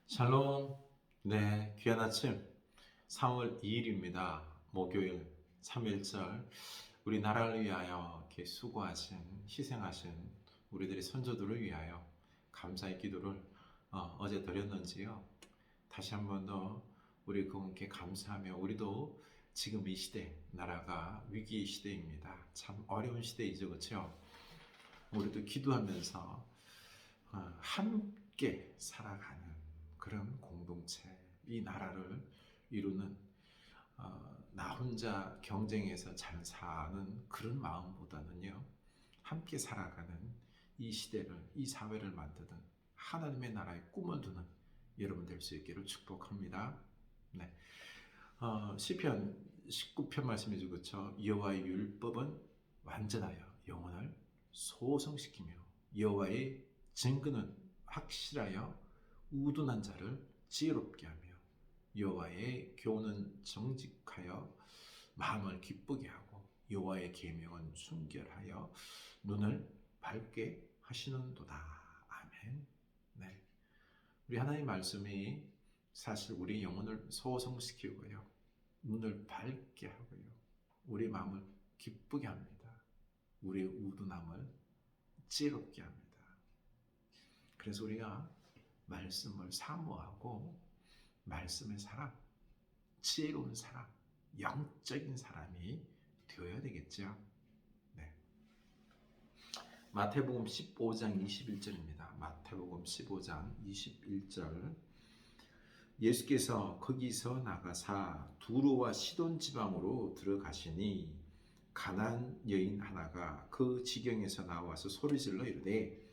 샬롬. 네, 귀한 아침 3월 2일입니다. 목요일 3일절 우리 나라를 위하여 이렇게 수고하신, 희생하신 우리들의 선조들을 위하여 감사의 기도를 어제 드렸는지요. 다시 한 번 더 우리 그분께 감사하며 우리도 지금 이 시대, 나라가 위기의 시대입니다. 참 어려운 시대이죠, 그렇죠? 우리도 기도하면서 함께 살아가는 그런 공동체, 이 나라를 이루는 나 혼자 경쟁해서 잘 사는 그런 마음보다는요, 함께 살아가는 이 시대를, 이 사회를 만드는 하나님의 나라의 꿈을 두는 여러분 될 수 있기를 축복합니다. 네, 시편 19편 말씀이죠, 그렇죠? 여호와의 율법은 완전하여 영혼을 소성시키며 여호와의 증거는 확실하여 우둔한 자를 지혜롭게 하며 여호와의 교훈은 정직하여 마음을 기쁘게 하고 여호와의 계명은 순결하여 눈을 밝게 하시는도다. 아멘. 네, 우리 하나님 말씀이 사실 우리 영혼을 소성시키고요, 눈을 밝게 하고요, 우리 마음을 기쁘게 합니다. 우리의 우둔함을 지혜롭게 합니다. 그래서 우리가 말씀을 사모하고 말씀의 사람, 지혜로운 사람, 영적인 사람이 되어야 되겠죠. 네. 마태복음 15장 21절입니다. 마태복음 15장 21절. 예수께서 거기서 나가사 두로와 시돈 지방으로 들어가시니 가나안 여인 하나가 그 지경에서 나와서 소리질러 이르되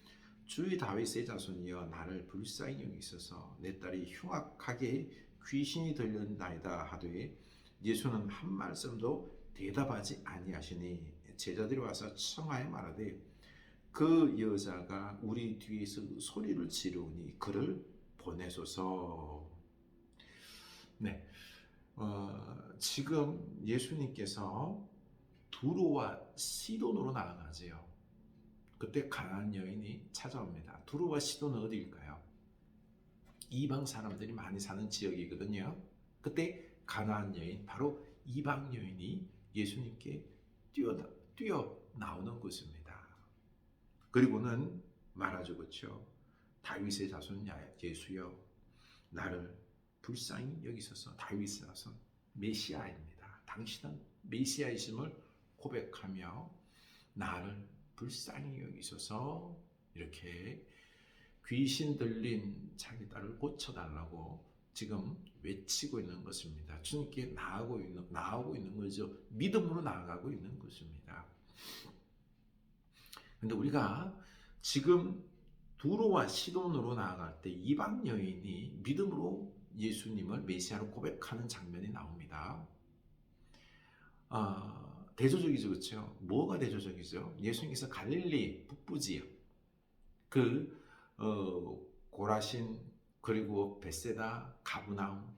주 다윗의 자손이여 나를 불쌍히 여기소서 내 딸이 흉악하게 귀신이 들렸나이다 하되 예수는 한 말씀도 대답하지 아니하시니 제자들이 와서 청하여 말하되 그 여자가 우리 뒤에서 소리를 지르니 그를 보내소서. 네, 지금 예수님께서 두로와 시돈으로 나아가지요. 그때 가나안 여인이 찾아옵니다. 두로와 시돈은 어디일까요? 이방 사람들이 많이 사는 지역이거든요. 그때 가나안 여인, 바로 이방 여인이 예수님께 뛰어 나오는 곳입니다. 그리고는 말하죠, 그렇죠? 다윗의 자손 예수여, 나를 불쌍히 여기소서. 다윗의 자손 메시아입니다. 당신은 메시아이심을 고백하며 나를 불쌍히 여기소서, 이렇게 귀신 들린 자기 딸을 고쳐달라고 지금 외치고 있는 것입니다. 주님께 나아가고 있는 거죠. 믿음으로 나아가고 있는 것입니다. 그런데 우리가 지금 두로와 시돈으로 나아갈 때 이방 여인이 믿음으로 예수님을 메시아로 고백하는 장면이 나옵니다. 대조적이죠, 그렇죠? 뭐가 대조적이죠? 예수님께서 갈릴리 북부 지역, 고라신, 그리고 벳세다, 가브나움,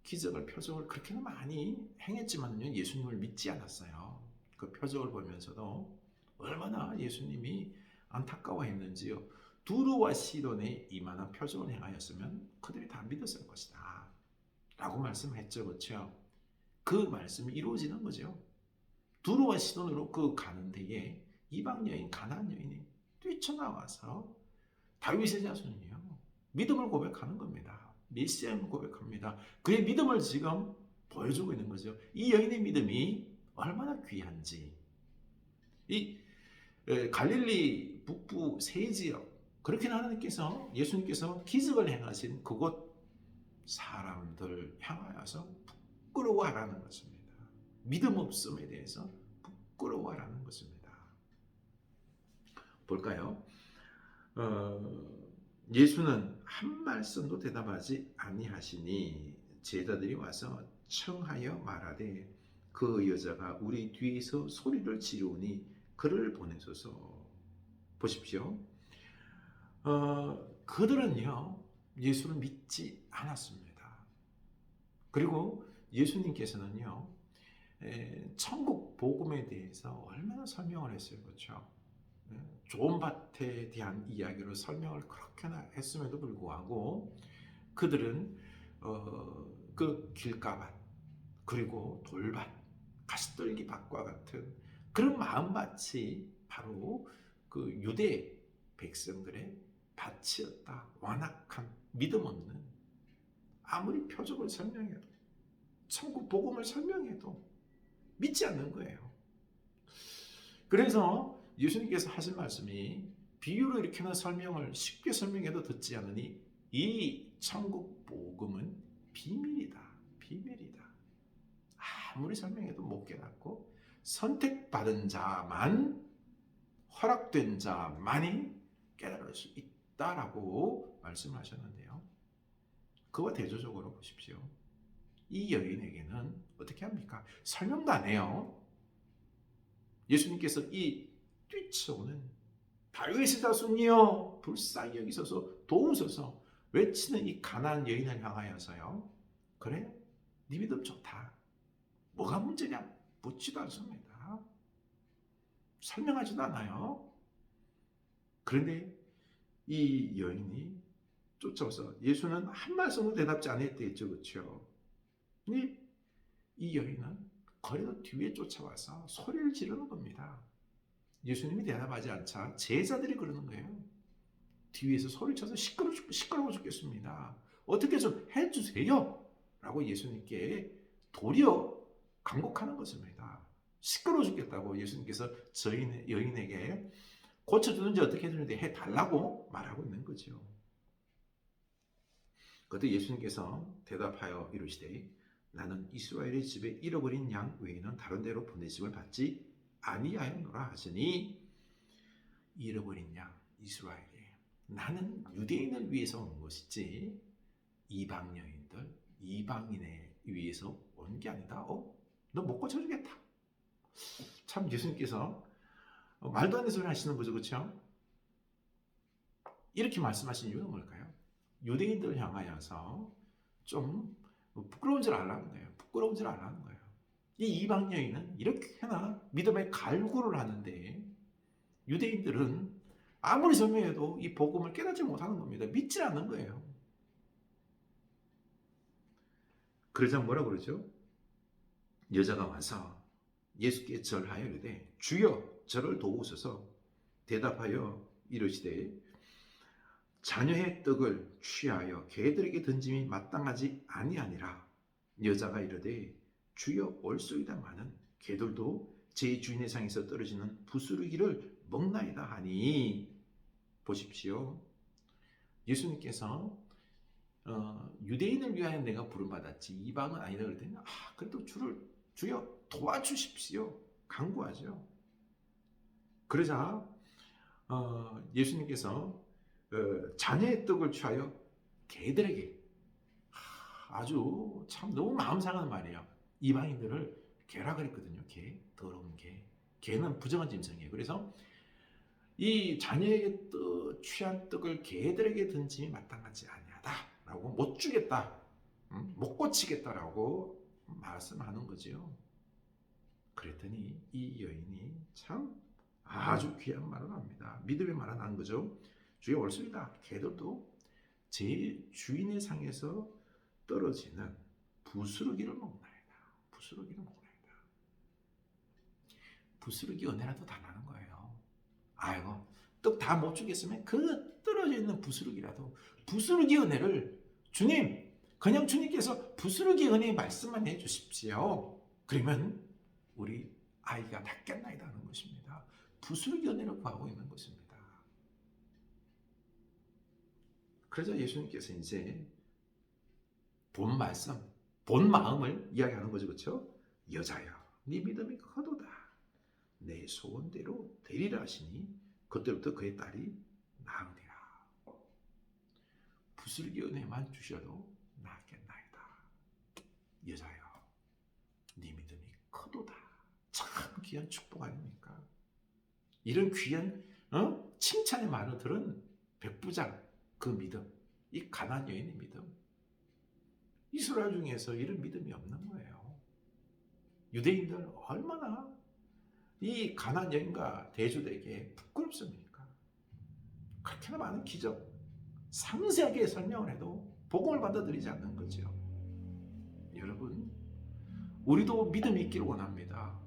기적을, 표적을 그렇게는 많이 행했지만요, 예수님을 믿지 않았어요. 그 표적을 보면서도 얼마나 예수님이 안타까워했는지요. 두루와 시돈에 이만한 표적을 행하였으면 그들이 다 믿었을 것이다 라고 말씀했죠, 그렇죠? 그 말씀이 이루어지는 거죠. 두루와 시돈으로 그 가는 데에 이방 여인, 가나안 여인이 뛰쳐나와서 다윗의 자손이요, 믿음을 고백하는 겁니다. 메시아임을 고백합니다. 그의 믿음을 지금 보여주고 있는 거죠. 이 여인의 믿음이 얼마나 귀한지. 이 갈릴리 북부 세 지역, 그렇게 하나님께서, 예수님께서 기적을 행하신 그곳 사람들 향하여서 부끄러워하라는 것입니다. 믿음 없음에 대해서 부끄러워하라는 것입니다. 볼까요? 예수는 한 말씀도 대답하지 아니하시니 제자들이 와서 청하여 말하되 그 여자가 우리 뒤에서 소리를 지르니 그를 보내소서. 보십시오. 그들은요, 예수를 믿지 않았습니다. 그리고 예수님께서는요, 천국 복음에 대해서 얼마나 설명을 했어요, 그렇죠? 좋은 밭에 대한 이야기로 설명을 그렇게나 했음에도 불구하고 그들은 그 길가밭 그리고 돌밭 가시떨기 밭과 같은 그런 마음밭이 바로 그 유대 백성들의 밭이었다. 완악한 믿음 없는, 아무리 표적을 설명해도 천국 복음을 설명해도 믿지 않는 거예요. 그래서 예수님께서 하신 말씀이 비유로 이렇게나 설명을 쉽게 설명해도 듣지 않으니 이 천국 복음은 비밀이다. 비밀이다. 아무리 설명해도 못 깨닫고 선택받은 자만, 허락된 자만이 깨달을 수 있다라고 말씀하셨는데요. 그와 대조적으로 보십시오. 이 여인에게는 어떻게 합니까? 설명도 안 해요. 예수님께서 이 뛰쳐오는 다윗의 자손이여 불쌍히 여기소서 도우소서 외치는 이 가난한 여인을 향하여서요. 그래? 네 믿음 좋다. 뭐가 문제냐? 묻지도 않습니다. 설명하지도 않아요. 그런데 이 여인이 쫓아와서 예수는 한 말씀도 대답지 않았댔죠. 그렇죠? 이 여인은 거리도 뒤에 쫓아와서 소리를 지르는 겁니다. 예수님이 대답하지 않자 제자들이 그러는 거예요. 뒤에서 소리를 쳐서 시끄러워 죽겠습니다. 어떻게 좀 해주세요. 라고 예수님께 도리어 간곡하는 것입니다. 시끄러워 죽겠다고 예수님께서 여인에게 고쳐주는지 어떻게 해주는지 해달라고 말하고 있는 거죠. 그때 예수님께서 대답하여 이르시되 나는 이스라엘의 집에 잃어버린 양 외에는 다른 데로 보내심을 받지 아니하였노라 하시니, 잃어버린 양 이스라엘이, 나는 유대인을 위해서 온 것이지 이방 여인들, 이방인에 위해서 온 게 아니다. 너 못 고쳐주겠다. 참 예수님께서 말도 안 되는 소리 하시는 거죠. 그렇죠? 이렇게 말씀하신 이유가 뭘까요? 유대인들을 향하여서 좀 부끄러운 줄 알라는 거예요. 부끄러운 줄 알라는 거예요. 이 이방 여인은 이렇게나 믿음의 갈구를 하는데 유대인들은 아무리 설명해도 이 복음을 깨닫지 못하는 겁니다. 믿지 않는 거예요. 그러자 뭐라 그러죠? 여자가 와서 예수께 절하여 이르되 주여 저를 도우소서. 대답하여 이르시되 자녀의 떡을 취하여 개들에게 던짐이 마땅하지 아니하니라. 여자가 이르되 주여 올소이다마는 개들도 제 주인의 상에서 떨어지는 부스러기를 먹나이다 하니. 보십시오. 예수님께서 유대인을 위하여 내가 부름받았지 이방은 아니다 그랬더니 그래도 주여 도와주십시오. 간구하죠. 그러자 예수님께서 자녀의 떡을 취하여 개들에게, 아주 참 너무 마음 상하는 말이에요. 이방인들을 개라 그랬거든요. 개, 더러운 개. 개는 부정한 짐승이에요. 그래서 이 자녀에게 취한 떡을 개들에게 던짐이 마땅하지 아니하다라고, 못 주겠다, 못 고치겠다라고 말씀하는 거죠. 그랬더니 이 여인이 참 아주 귀한 말을 합니다. 믿음의 말을 하는 거죠. 주여 옳습니다. 개들도 제 주인의 상에서 떨어지는 부스러기를 먹나이다. 부스러기를 먹나이다. 부스러기 은혜라도 달라는 거예요. 아이고, 떡 다 못 주겠으면 그 떨어져 있는 부스러기라도, 부스러기 은혜를 주님, 그냥 주님께서 부스러기 은혜의 말씀만 해주십시오. 그러면 우리 아이가 낫겠나이다 하는 것입니다. 부스러기 은혜를 구하고 있는 것입니다. 그러자 예수님께서 이제 본 말씀, 본 마음을 이야기하는 거죠. 그렇죠? 여자야, 네 믿음이 크도다. 내 소원대로 되리라 하시니 그때부터 그의 딸이 나으니라. 부스러기 은혜만 주셔도 낫겠나이다. 여자여, 네 믿음이 크도다. 참 귀한 축복 아닙니까? 이런 귀한 칭찬의 말을 들은 백부장, 그 믿음, 이 가난한 여인의 믿음, 이스라엘 중에서 이런 믿음이 없는 거예요. 유대인들 얼마나 이 가난한 여인과 대조되게 부끄럽습니까? 그렇게나 많은 기적, 상세하게 설명을 해도 복음을 받아들이지 않는 거죠. 여러분, 우리도 믿음이 있기를 원합니다.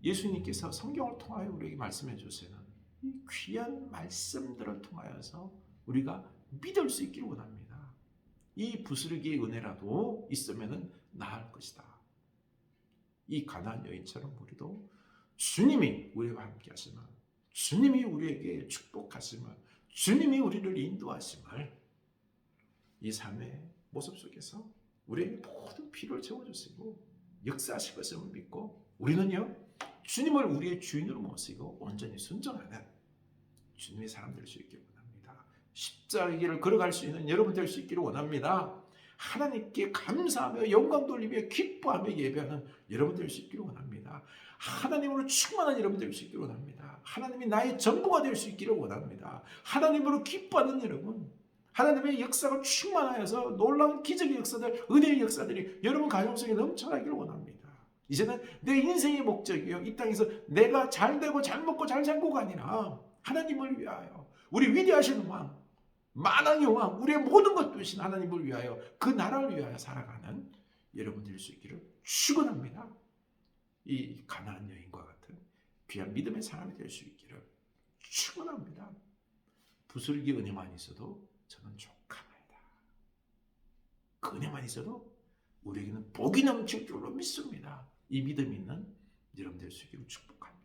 예수님께서 성경을 통하여 우리에게 말씀해 주시는 이 귀한 말씀들을 통하여서 우리가 믿을 수 있기를 원합니다. 이 부스러기의 은혜라도 있으면 나을 것이다. 이 가나안 여인처럼 우리도 주님이 우리와 함께 하시면, 주님이 우리에게 축복하시면, 주님이 우리를 인도하심을 이 삶의 모습 속에서 우리에게 모든 필요를 채워주시고 역사하실 것을 믿고, 우리는요 주님을 우리의 주인으로 모시고 온전히 순종하는 주님의 사람 될 수 있기를 원합니다. 십자가의 길을 걸어갈 수 있는 여러분 될 수 있기를 원합니다. 하나님께 감사하며 영광 돌리며 기뻐하며 예배하는 여러분 될 수 있기를 원합니다. 하나님으로 충만한 여러분 될 수 있기를 원합니다. 하나님이 나의 전부가 될 수 있기를 원합니다. 하나님으로 기뻐하는 여러분, 하나님의 역사가 충만하여서 놀라운 기적의 역사들, 은혜의 역사들이 여러분 가정 속에 넘쳐나기를 원합니다. 이제는 내 인생의 목적이요, 이 땅에서 내가 잘 되고 잘 먹고 잘 살고가 아니라 하나님을 위하여, 우리 위대하신 왕, 만왕의 왕, 우리의 모든 것 되신 하나님을 위하여, 그 나라를 위하여 살아가는 여러분 될 수 있기를 축원합니다. 이 가나안 여인과 같은 귀한 믿음의 사람이 될 수 있기를 축원합니다. 부스러기 은혜만 있어도 저는 족합니다. 그 은혜만 있어도 우리에게는 복이 넘칠 줄로 믿습니다. 이 믿음 있는 여러분 될 수 있기를 축복합니다.